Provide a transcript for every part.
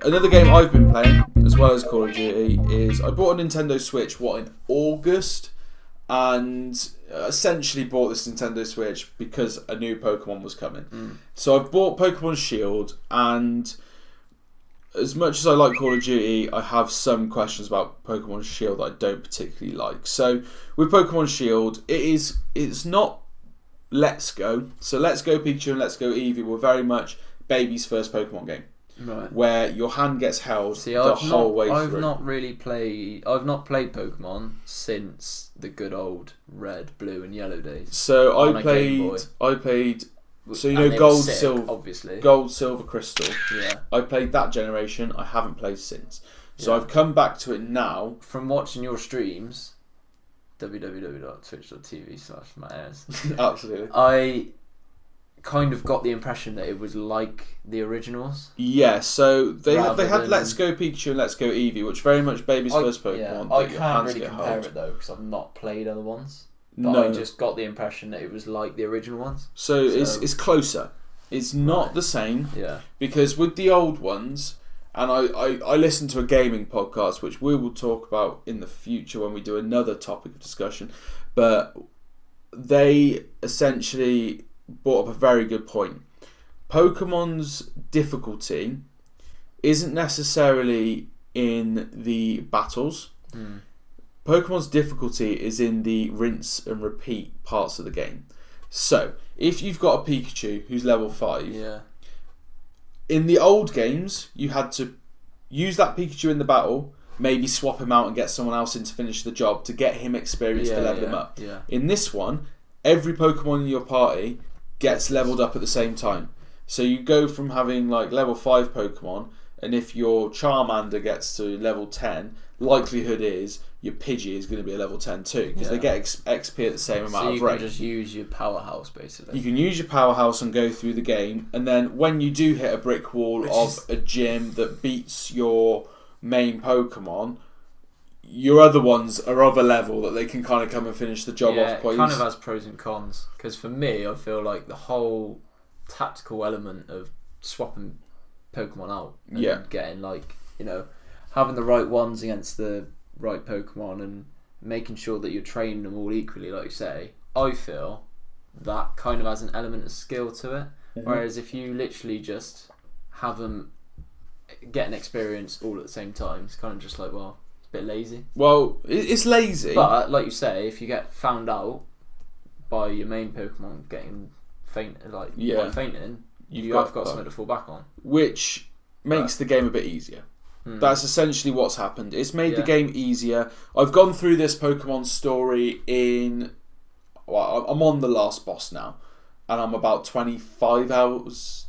another game I've been playing, as well as Call of Duty, is I bought a Nintendo Switch, in August, and essentially bought this Nintendo Switch because a new Pokemon was coming. So I've bought Pokemon Shield, and as much as I like Call of Duty, I have some questions about Pokemon Shield that I don't particularly like. So with Pokemon Shield, it's not Let's Go. So Let's Go Pikachu and Let's Go Eevee were very much baby's first Pokemon game. Right. Where your hand gets held whole way through. I've not played Pokemon since the good old red, blue, and yellow days. So I played. So you know, gold, silver, obviously. Gold, silver, crystal. Yeah. I played that generation. I haven't played since. So I've come back to it now. From watching your streams, www.twitch.tv/Ayres. Absolutely. I kind of got the impression that it was like the originals. Yeah, so they had Let's Go Pikachu and Let's Go Eevee, which very much baby's first Pokemon. Yeah, I can't really compare it though because I've not played other ones. But I just got the impression that it was like the original ones. So it's closer. It's not the same. Yeah. Because with the old ones, and I listen to a gaming podcast, which we will talk about in the future when we do another topic of discussion, but they essentially brought up a very good point. Pokemon's difficulty isn't necessarily in the battles. Pokemon's difficulty is in the rinse and repeat parts of the game. So, if you've got a Pikachu who's level 5, in the old games, you had to use that Pikachu in the battle, maybe swap him out and get someone else in to finish the job to get him experience to level him up. Yeah. In this one, every Pokemon in your party gets leveled up at the same time. So you go from having like level 5 Pokemon, and if your Charmander gets to level 10, likelihood is your Pidgey is going to be a level 10 too, because they get XP at the same amount of rate. So you can just use your powerhouse basically. You can use your powerhouse and go through the game, and then when you do hit a brick wall a gym that beats your main Pokemon, your other ones are of a level that they can kind of come and finish the job off quite easily. It kind of has pros and cons, because for me, I feel like the whole tactical element of swapping Pokemon out and getting having the right ones against the right Pokemon and making sure that you're training them all equally, like you say, I feel that kind of has an element of skill to it. Whereas if you literally just have them get an experience all at the same time, it's kind of just like, well, it's a bit lazy. Well, it's lazy. But like you say, if you get found out by your main Pokemon getting fainting, you have got something to fall back on, which makes the game a bit easier. That's essentially what's happened. It's made the game easier. I've gone through this Pokemon story I'm on the last boss now, and I'm about 25 hours.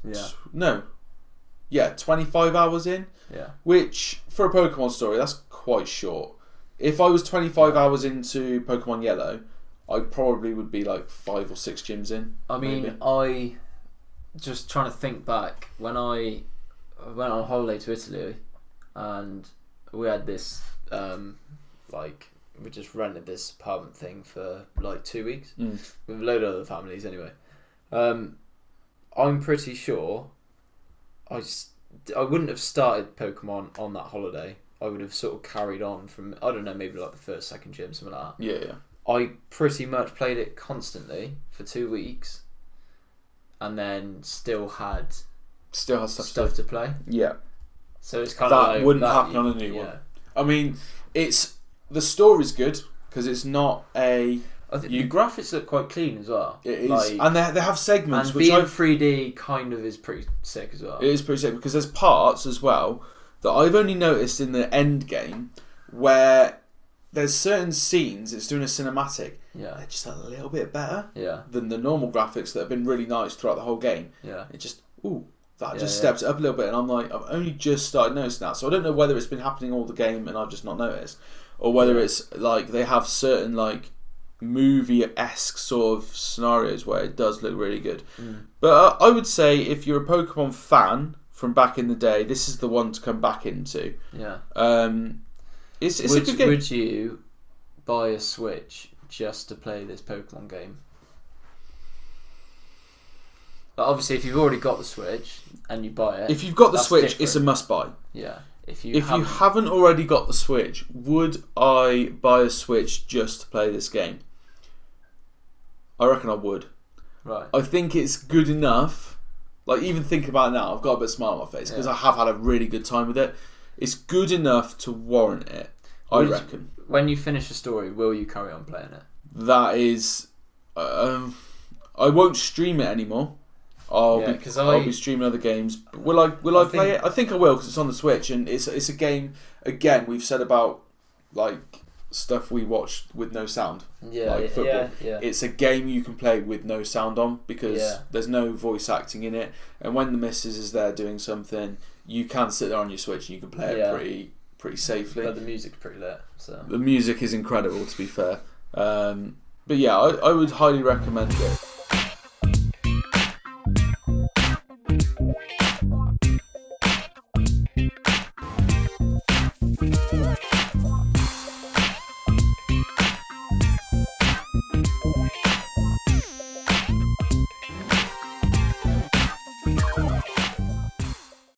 25 hours in. Yeah. Which for a Pokemon story, that's quite short. If I was 25 hours into Pokemon Yellow, I probably would be like 5 or 6 gyms in. I mean, I just trying to think back when I went on holiday to Italy. And we had this, we just rented this apartment thing for like 2 weeks with a load of other families anyway. I'm pretty sure I wouldn't have started Pokemon on that holiday. I would have sort of carried on from, I don't know, maybe like the first, second gym, something like that. Yeah. I pretty much played it constantly for 2 weeks and then still had stuff to play. Yeah. So it's kind of that wouldn't happen on a new one. I mean, the story's good because it's not a. The graphics look quite clean as well. It is, and they have segments and which being 3D kind of is pretty sick as well. It is pretty sick because there's parts as well that I've only noticed in the end game where there's certain scenes it's doing a cinematic. Yeah, they're just a little bit better. Yeah. Than the normal graphics that have been really nice throughout the whole game. Yeah. It just that just steps it up a little bit, and I'm like, I've only just started noticing that. So I don't know whether it's been happening all the game and I've just not noticed, or whether it's like they have certain like movie-esque sort of scenarios where it does look really good. But I would say if you're a Pokemon fan from back in the day, this is the one to come back into. Yeah. It's a good game. Would you buy a Switch just to play this Pokemon game? Like, obviously, if you've already got the Switch and you buy it, if you've got the that's Switch, different. it's a must-buy. Yeah. If you haven't already got the Switch, would I buy a Switch just to play this game? I reckon I would. Right. I think it's good enough. Like, even thinking about it now, I've got a bit of a smile on my face because I have had a really good time with it. It's good enough to warrant it, I reckon. When you finish the story, will you carry on playing it? That is... I won't stream it anymore. I'll be streaming other games. But will I play it? I think I will because it's on the Switch and it's a game. Again, we've said about like stuff we watch with no sound. Yeah, like football. Yeah. It's a game you can play with no sound on because there's no voice acting in it. And when the missus is there doing something, you can sit there on your Switch and you can play it pretty safely. But the music's pretty lit. So the music is incredible, to be fair. But yeah, I would highly recommend it.